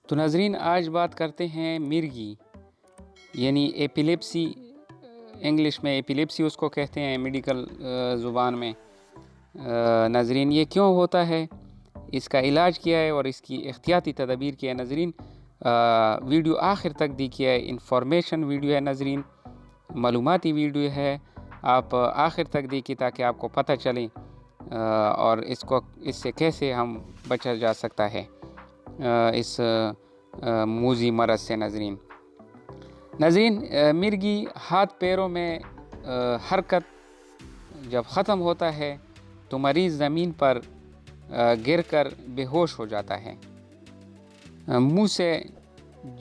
تو ناظرین آج بات کرتے ہیں مرگی یعنی ایپیلیپسی، انگلش میں ایپیلیپسی اس کو کہتے ہیں میڈیکل زبان میں۔ ناظرین یہ کیوں ہوتا ہے، اس کا علاج کیا ہے اور اس کی احتیاطی تدابیر کیا ہے ناظرین۔ ویڈیو آخر تک دیکھیے، انفارمیشن ویڈیو ہے ناظرین، معلوماتی ویڈیو ہے، آپ آخر تک دیکھیے تاکہ آپ کو پتہ چلے اور اس سے کیسے ہم بچا جا سکتا ہے اس موذی مرض سے۔ ناظرین مرگی ہاتھ پیروں میں حرکت جب ختم ہوتا ہے تو مریض زمین پر گر کر بے ہوش ہو جاتا ہے، منہ سے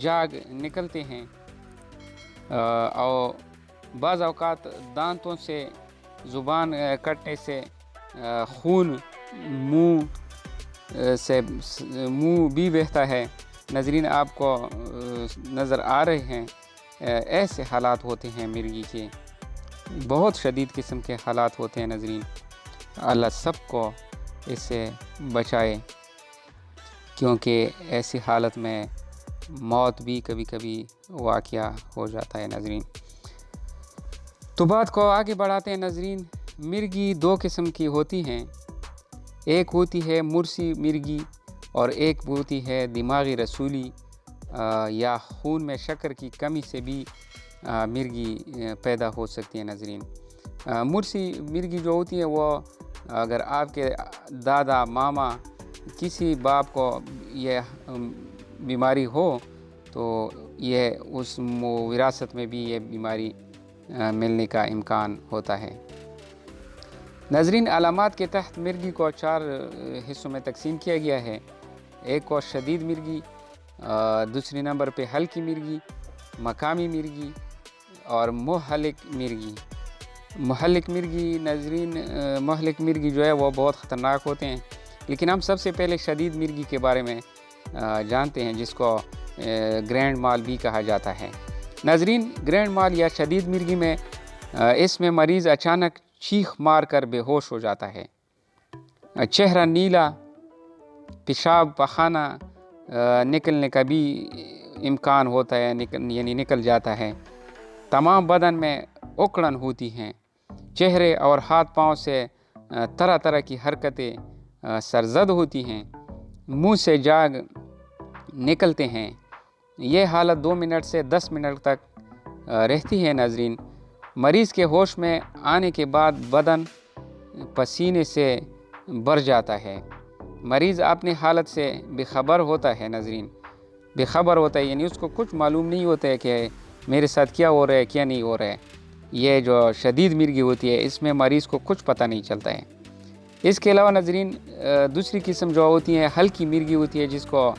جاگ نکلتے ہیں اور بعض اوقات دانتوں سے، زبان کٹنے سے خون منہ بھی بہتا ہے۔ ناظرین آپ کو نظر آ رہے ہیں ایسے حالات ہوتے ہیں مرگی کے، بہت شدید قسم کے حالات ہوتے ہیں ناظرین۔ اللہ سب کو اس سے بچائے، کیونکہ ایسی حالت میں موت بھی کبھی کبھی واقعہ ہو جاتا ہے ناظرین۔ تو بات کو آگے بڑھاتے ہیں ناظرین۔ مرگی دو قسم کی ہوتی ہیں، ایک ہوتی ہے مرسی مرگی اور ایک ہوتی ہے دماغی رسولی یا خون میں شکر کی کمی سے بھی مرگی پیدا ہو سکتی ہے ناظرین۔ مرسی مرگی جو ہوتی ہے وہ اگر آپ کے دادا ماما کسی باپ کو یہ بیماری ہو تو یہ اس وراثت میں بھی یہ بیماری ملنے کا امکان ہوتا ہے ناظرین۔ علامات کے تحت مرگی کو 4 حصوں میں تقسیم کیا گیا ہے۔ ایک کو شدید مرگی، دوسری نمبر پہ ہلکی مرگی، مقامی مرگی اور مہلک مرگی۔ مہلک مرگی ناظرین، مہلک مرگی جو ہے وہ بہت خطرناک ہوتے ہیں، لیکن ہم سب سے پہلے شدید مرگی کے بارے میں جانتے ہیں، جس کو گرینڈ مال بھی کہا جاتا ہے ناظرین۔ گرینڈ مال یا شدید مرگی میں اس میں مریض اچانک چیخ مار کر بے ہوش ہو جاتا ہے، چہرہ نیلا، پیشاب پخانہ نکلنے کا بھی امکان ہوتا ہے، یعنی نکل جاتا ہے، تمام بدن میں اکڑن ہوتی ہیں، چہرے اور ہاتھ پاؤں سے طرح طرح کی حرکتیں سرزد ہوتی ہیں، منہ سے جاگ نکلتے ہیں۔ یہ حالت 2 منٹ سے 10 منٹ تک رہتی ہے ناظرین۔ مریض کے ہوش میں آنے کے بعد بدن پسینے سے بھر جاتا ہے، مریض اپنی حالت سے بے خبر ہوتا ہے ناظرین، بے خبر ہوتا ہے، یعنی اس کو کچھ معلوم نہیں ہوتا ہے کہ میرے ساتھ کیا ہو رہا ہے کیا نہیں ہو رہا ہے۔ یہ جو شدید مرگی ہوتی ہے اس میں مریض کو کچھ پتہ نہیں چلتا ہے۔ اس کے علاوہ ناظرین دوسری قسم جو ہوتی ہے ہلکی مرگی ہوتی ہے، جس کو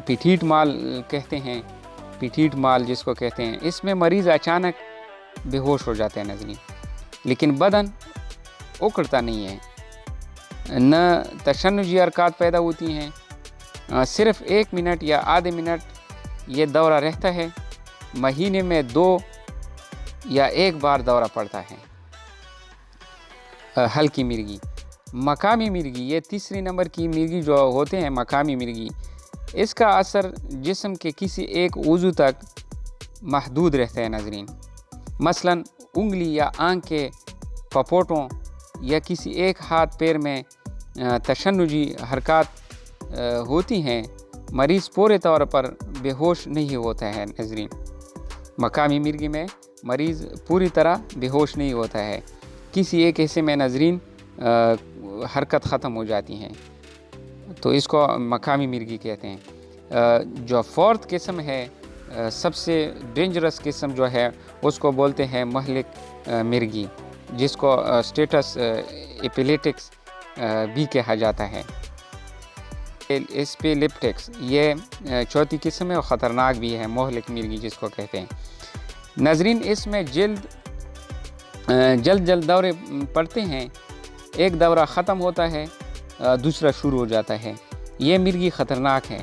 پیٹھیٹ مال کہتے ہیں، پیٹھیٹ مال جس کو کہتے ہیں۔ اس میں مریض اچانک بے ہوش ہو جاتے ہیں ناظرین، لیکن بدن اکڑتا نہیں ہے، نہ تشنجی حرکات پیدا ہوتی ہیں، صرف 1 منٹ یا آدھے منٹ یہ دورہ رہتا ہے، مہینے میں 2 یا 1 بار دورہ پڑتا ہے۔ ہلکی مرگی۔ مقامی مرگی، یہ تیسری نمبر کی مرگی جو ہوتے ہیں مقامی مرگی، اس کا اثر جسم کے کسی ایک عضو تک محدود رہتا ہے ناظرین، مثلا انگلی یا آنکھ کے پپوٹوں یا کسی ایک ہاتھ پیر میں تشنجی حرکات ہوتی ہیں، مریض پورے طور پر بے ہوش نہیں ہوتا ہے ناظرین۔ مقامی مرگی میں مریض پوری طرح بے ہوش نہیں ہوتا ہے، کسی ایک حصے میں ناظرین حرکت ختم ہو جاتی ہیں، تو اس کو مقامی مرگی کہتے ہیں۔ جو 4th قسم ہے، سب سے ڈینجرس قسم جو ہے، اس کو بولتے ہیں مہلک مرگی، جس کو اسٹیٹس ایپیلیٹکس بھی کہا جاتا ہے، ایپیلیپٹکس۔ یہ 4تھی قسم ہے اور خطرناک بھی ہے، مہلک مرگی جس کو کہتے ہیں ناظرین۔ اس میں جلد دورے پڑتے ہیں، ایک دورہ ختم ہوتا ہے دوسرا شروع ہو جاتا ہے۔ یہ مرگی خطرناک ہے،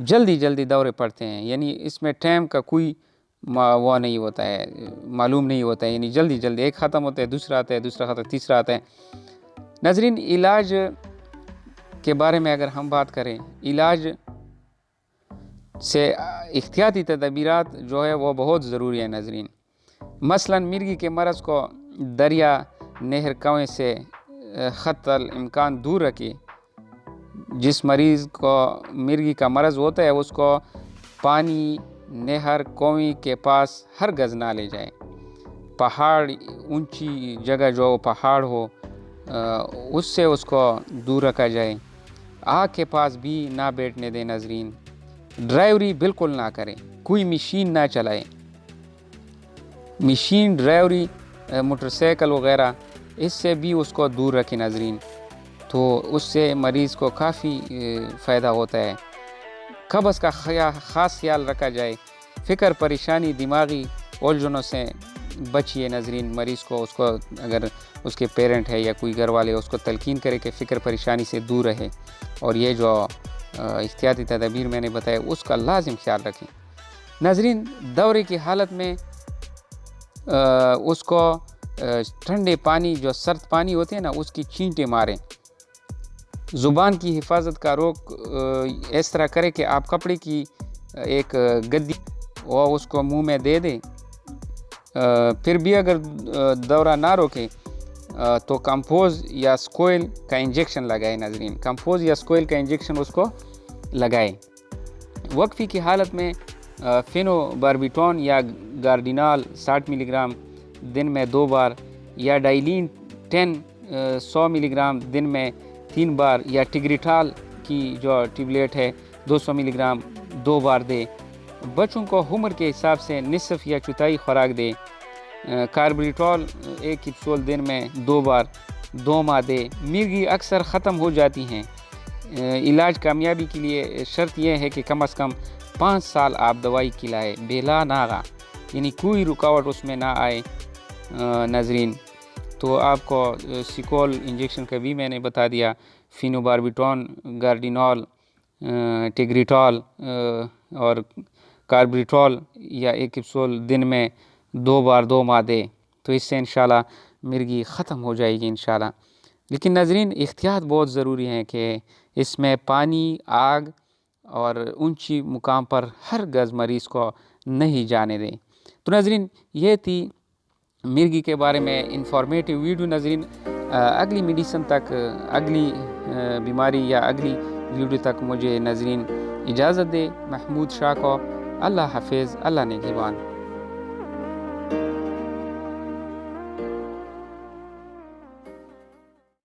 جلدی دورے پڑتے ہیں، یعنی اس میں ٹائم کا کوئی وہ نہیں ہوتا ہے، معلوم نہیں ہوتا ہے، یعنی جلدی ایک ختم ہوتا ہے دوسرا آتا ہے، دوسرا ختم تیسرا آتا ہے ناظرین۔ علاج کے بارے میں اگر ہم بات کریں، علاج سے احتیاطی تدابیرات جو ہے وہ بہت ضروری ہے ناظرین۔ مثلا مرغی کے مرض کو دریا، نہر، کنویں سے خط الامکان دور رکھے۔ جس مریض کو مرغی کا مرض ہوتا ہے اس کو پانی، نہر، کنویں کے پاس ہرگز نہ لے جائے۔ پہاڑ، اونچی جگہ جو پہاڑ ہو اس سے اس کو دور رکھا جائے۔ آگ کے پاس بھی نہ بیٹھنے دیں ناظرین۔ ڈرائیوری بالکل نہ کریں، کوئی مشین نہ چلائے۔ مشین، ڈرائیوری، موٹر سائیکل وغیرہ اس سے بھی اس کو دور رکھیں ناظرین، تو اس سے مریض کو کافی فائدہ ہوتا ہے۔ قبض کا خاص خیال رکھا جائے۔ فکر، پریشانی، دماغی الجھنوں سے بچیے ناظرین۔ مریض کو اس کو اگر اس کے پیرنٹ ہے یا کوئی گھر والے اس کو تلقین کرے کہ فکر پریشانی سے دور رہے، اور یہ جو احتیاطی تدابیر میں نے بتایا اس کا لازم خیال رکھیں ناظرین۔ دورے کی حالت میں اس کو ٹھنڈے پانی، جو سرد پانی ہوتے ہیں نا، اس کی چھینٹیں ماریں۔ زبان کی حفاظت کا روک اس طرح کرے کہ آپ کپڑے کی ایک گدی وہ اس کو منہ میں دے دیں۔ پھر بھی اگر دورہ نہ روکے تو کمپوز یا سکوئل کا انجیکشن لگائے ناظرین۔ کمپوز یا سکوئل کا انجیکشن اس کو لگائے۔ وقفے کی حالت میں فینو باربیٹون یا گارڈینال 60 ملی گرام دن میں 2 بار، یا ڈائلین 100 ملی گرام دن میں 3 بار، یا ٹیگریٹال کی جو ٹیبلیٹ ہے 200 ملی گرام 2 بار دے۔ بچوں کو عمر کے حساب سے نصف یا چوتھائی خوراک دے۔ کاربریٹول 1 کیپسول دن میں 2 بار 2 ماہ دے۔ مرغی اکثر ختم ہو جاتی ہیں۔ علاج کامیابی کے لیے شرط یہ ہے کہ کم از کم 5 سال آپ دوائی کھلائے بلا ناغہ، یعنی کوئی رکاوٹ اس میں نہ آئے ناظرین۔ تو آپ کو سکول انجیکشن کا بھی میں نے بتا دیا، فینو باربیٹون، گارڈینال، ٹیگریٹال اور کاربریٹول یا 1 کیپسول دن میں 2 بار 2 ماہ دے، تو اس سے انشاءاللہ مرغی ختم ہو جائے گی انشاءاللہ۔ لیکن ناظرین احتیاط بہت ضروری ہے کہ اس میں پانی، آگ اور اونچی مقام پر ہرگز مریض کو نہیں جانے دیں۔ تو ناظرین یہ تھی مرغی کے بارے میں انفارمیٹیو ویڈیو ناظرین۔ اگلی میڈیسن تک، اگلی بیماری یا اگلی ویڈیو تک مجھے ناظرین اجازت دے۔ محمود شاہ کو اللہ حافظ، اللہ نگہبان۔